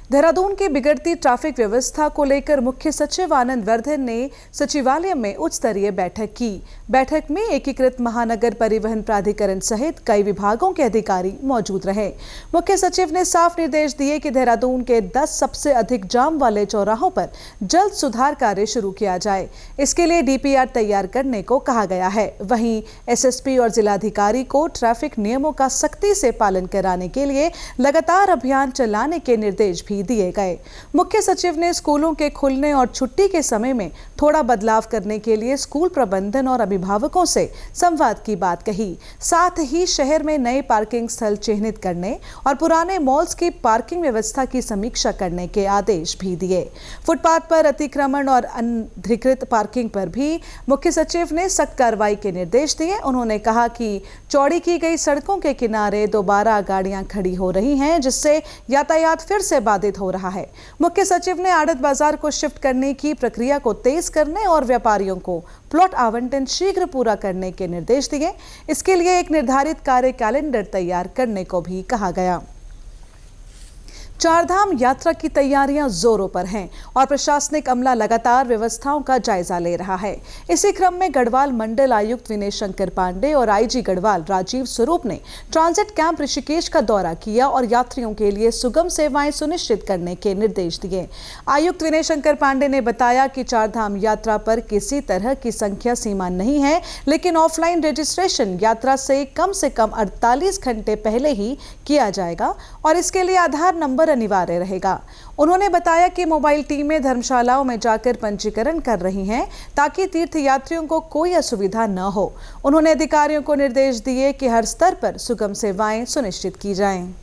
देहरादून की बिगड़ती ट्रैफिक व्यवस्था को लेकर मुख्य सचिव आनंद वर्धन ने सचिवालय में उच्च स्तरीय बैठक की। बैठक में एकीकृत महानगर परिवहन प्राधिकरण सहित कई विभागों के अधिकारी मौजूद रहे। मुख्य सचिव ने साफ निर्देश दिए कि देहरादून के 10 सबसे अधिक जाम वाले चौराहों पर जल्द सुधार कार्य शुरू किया जाए। इसके लिए डीपीआर तैयार करने को कहा गया है। वहीं एसएसपी और जिलाधिकारी को ट्रैफिक नियमों का सख्ती से पालन कराने के लिए लगातार अभियान चलाने के निर्देश भी दिए गए। मुख्य सचिव ने स्कूलों के खुलने और छुट्टी के समय में थोड़ा बदलाव करने के लिए स्कूल प्रबंधन और अभिभावकों से संवाद की बात कही। साथ ही शहर में नए पार्किंग स्थल चिन्हित करने और पुराने मॉल्स की पार्किंग व्यवस्था की समीक्षा करने के आदेश भी दिए। फुटपाथ पर अतिक्रमण और अनधिकृत पार्किंग पर भी मुख्य सचिव ने सख्त कार्रवाई के निर्देश दिए। उन्होंने कहा कि चौड़ी की गई सड़कों के किनारे दोबारा गाड़ियां खड़ी हो रही हैं, जिससे यातायात फिर से बाधित हो रहा है। मुख्य सचिव ने आड़त बाजार को शिफ्ट करने की प्रक्रिया को तेज करने और व्यापारियों को प्लॉट आवंटन शीघ्र पूरा करने के निर्देश दिए। इसके लिए एक निर्धारित कार्य कैलेंडर तैयार करने को भी कहा गया। चारधाम यात्रा की तैयारियां जोरों पर हैं और प्रशासनिक अमला लगातार व्यवस्थाओं का जायजा ले रहा है। इसी क्रम में गढ़वाल मंडल आयुक्त विनय शंकर पांडे और आईजी गढ़वाल राजीव स्वरूप ने ट्रांजिट कैंप ऋषिकेश का दौरा किया और यात्रियों के लिए सुगम सेवाएं सुनिश्चित करने के निर्देश दिए। आयुक्त विनय शंकर पांडे ने बताया कि चारधाम यात्रा पर किसी तरह की संख्या सीमा नहीं है, लेकिन ऑफलाइन रजिस्ट्रेशन यात्रा से कम 48 घंटे पहले ही किया जाएगा और इसके लिए आधार नंबर अनिवार्य रहेगा। उन्होंने बताया कि मोबाइल टीमें धर्मशालाओं में जाकर पंजीकरण कर रही हैं ताकि तीर्थ यात्रियों को कोई असुविधा न हो। उन्होंने अधिकारियों को निर्देश दिए कि हर स्तर पर सुगम सेवाएं सुनिश्चित की जाएं।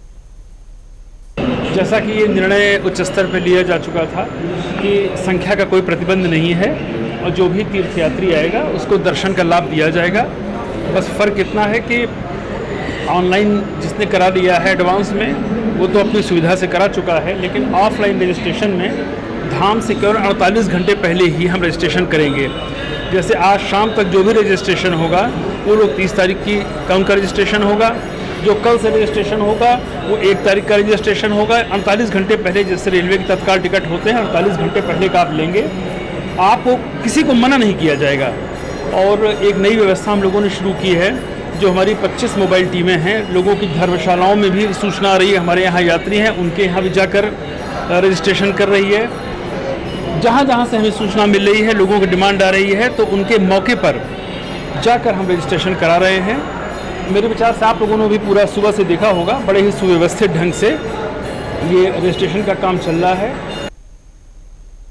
जैसा कि ये निर्णय उच्च स्तर पर लिया जा चुका था कि संख्या का कोई प्रतिबंध नहीं है और जो भी तीर्थयात्री आएगा उसको दर्शन का लाभ दिया जाएगा। बस फ़र्क इतना है कि ऑनलाइन जिसने करा लिया है एडवांस में वो तो अपनी सुविधा से करा चुका है, लेकिन ऑफलाइन रजिस्ट्रेशन में धाम से केवल 48 घंटे पहले ही हम रजिस्ट्रेशन करेंगे। जैसे आज शाम तक जो भी रजिस्ट्रेशन होगा वो लोग 30 तारीख की उनका रजिस्ट्रेशन होगा। जो कल से रजिस्ट्रेशन होगा वो 1 तारीख का रजिस्ट्रेशन होगा। 48 घंटे पहले, जैसे रेलवे के तत्काल टिकट होते हैं, 48 घंटे पहले का आप लेंगे। आपको किसी को मना नहीं किया जाएगा। और एक नई व्यवस्था हम लोगों ने शुरू की है, जो हमारी 25 मोबाइल टीमें हैं, लोगों की धर्मशालाओं में भी सूचना आ रही है, हमारे यहाँ यात्री हैं उनके यहाँ भी जाकर रजिस्ट्रेशन कर रही है। जहाँ जहाँ से हमें सूचना मिल रही है, लोगों की डिमांड आ रही है, तो उनके मौके पर जाकर हम रजिस्ट्रेशन करा रहे हैं। मेरे विचार से आप लोगों ने भी पूरा सुबह से देखा होगा, बड़े ही सुव्यवस्थित ढंग से ये रजिस्ट्रेशन का काम चल रहा है।